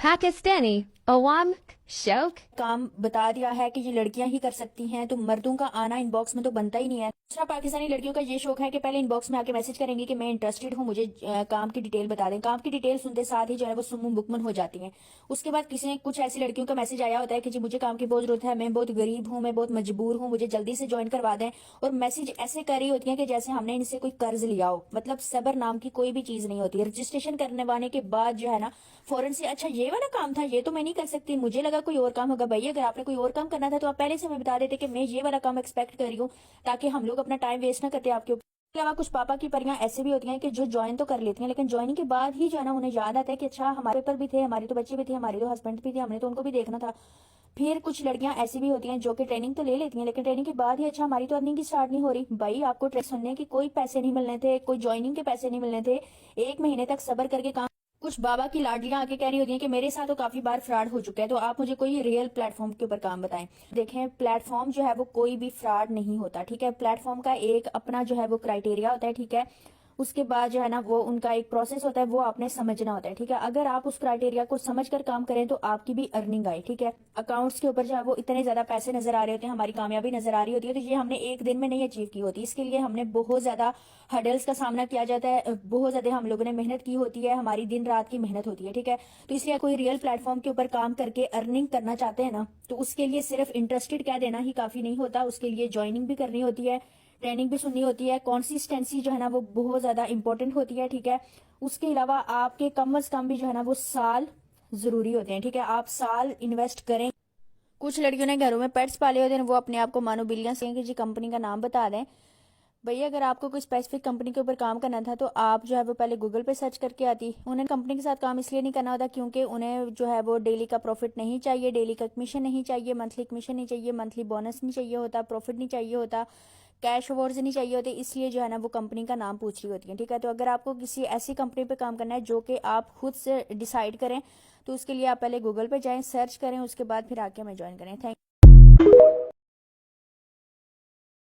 Pakistani Awam Shok. काम बता दिया है कि ये लड़कियां ही कर सकती हैं, तो मर्दों का आना इनबॉक्स में तो बनता ही नहीं है। दूसरा, पाकिस्तानी लड़कियों का ये शौक है कि पहले इनबॉक्स में आके मैसेज करेंगे कि मैं इंटरेस्टेड हूँ, मुझे काम की डिटेल बता दें। काम की डिटेल सुनते साथ ही जो है वो सुम्म बुकमन हो जाती हैं। उसके बाद किसी कुछ ऐसी लड़कियों का मैसेज आया होता है कि जी मुझे काम की बहुत जरूरत है, मैं बहुत गरीब हूँ, मैं बहुत मजबूर हूँ, मुझे जल्दी से ज्वाइन करवा दें। और मैसेज ऐसे कर रही होती है कि जैसे हमने इनसे कोई कर्ज लिया हो। मतलब सबर नाम की कोई भी चीज नहीं होती। रजिस्ट्रेशन करने वाने के बाद जो है ना, फौरन से अच्छा ये वाला काम था, ये तो मैं नहीं कर सकती, मुझे लगा कोई और काम होगा। भाई अगर आपने कोई और काम करना था तो आप पहले से हमें बता देते कि मैं ये वाला काम एक्सपेक्ट कर रही हूँ, ताकि हम लोग अपना टाइम वेस्ट ना करते आपके ऊपर। इसके अलावा कुछ पापा की परियां ऐसे भी होती हैं कि जो ज्वाइन तो कर लेती हैं, लेकिन ज्वाइनिंग के बाद ही जो है ना उन्हें याद आता है कि अच्छा हमारे ऊपर भी थे, हमारी तो बच्चे भी थे, हमारे तो हस्बैंड भी थे, हमने तो उनको भी देखना था। फिर कुछ लड़कियां ऐसी भी होती हैं जो कि ट्रेनिंग तो ले लेती हैं, लेकिन ट्रेनिंग के बाद ही अच्छा हमारी तो अर्निंग की स्टार्ट नहीं हो रही। भाई आपको ट्रेनिंग सुनने की कोई पैसे नहीं मिलने थे, कोई ज्वाइनिंग के पैसे नहीं मिलने थे। 1 महीने तक सबर करके काम। कुछ बाबा की लाडलियां आके कह रही होती हैं कि मेरे साथ तो काफी बार फ्रॉड हो चुका है, तो आप मुझे कोई रियल प्लेटफॉर्म के ऊपर काम बताएं। देखें, प्लेटफॉर्म जो है वो कोई भी फ्रॉड नहीं होता, ठीक है। प्लेटफॉर्म का एक अपना जो है वो क्राइटेरिया होता है, ठीक है। उसके बाद जो है ना वो उनका एक प्रोसेस होता है, वो आपने समझना होता है, ठीक है। अगर आप उस क्राइटेरिया को समझकर काम करें तो आपकी भी अर्निंग आए, ठीक है। अकाउंट्स के ऊपर जो है वो इतने ज्यादा पैसे नजर आ रहे होते हैं, हमारी कामयाबी नजर आ रही होती है, तो ये हमने एक दिन में नहीं अचीव की होती। इसके लिए हमने बहुत ज्यादा हर्डल्स का सामना किया जाता है, बहुत ज्यादा हम लोगों ने मेहनत की होती है, हमारी दिन रात की मेहनत होती है, ठीक है। तो इसलिए कोई रियल प्लेटफॉर्म के ऊपर काम करके अर्निंग करना चाहते हैं ना, तो उसके लिए सिर्फ इंटरेस्टेड कह देना ही काफी नहीं होता। उसके लिए ज्वाइनिंग भी करनी होती है, ट्रेनिंग भी सुननी होती है, कंसिस्टेंसी जो है ना वो बहुत ज्यादा इंपॉर्टेंट होती है, ठीक है। उसके अलावा आपके कम अज कम भी जो है ना वो साल जरूरी होते हैं, ठीक है। आप साल इन्वेस्ट करें। कुछ लड़कियों ने घरों में पेट्स पाले होते हैं, वो अपने आप को मानो बिलियन से कि जी कंपनी का नाम बता दें। भैया अगर आपको कोई स्पेसिफिक कंपनी के ऊपर काम करना था तो आप जो है वो पहले गूगल पे सर्च करके आती। उन्हें कंपनी के साथ काम इसलिए नहीं करना होता क्योंकि उन्हें जो है वो डेली का प्रॉफिट नहीं चाहिए, डेली का कमीशन नहीं चाहिए, मंथली कमीशन नहीं चाहिए, मंथली बोनस नहीं चाहिए होता, प्रॉफिट नहीं चाहिए होता, कैश अवार्ड्स नहीं चाहिए होते। इसलिए जो है ना वो कंपनी का नाम पूछ रही होती है, ठीक है। तो अगर आपको किसी ऐसी कंपनी पे काम करना है जो कि आप खुद से डिसाइड करें, तो उसके लिए आप पहले गूगल पे जाएं, सर्च करें, उसके बाद फिर आके हमें ज्वाइन करें। थैंक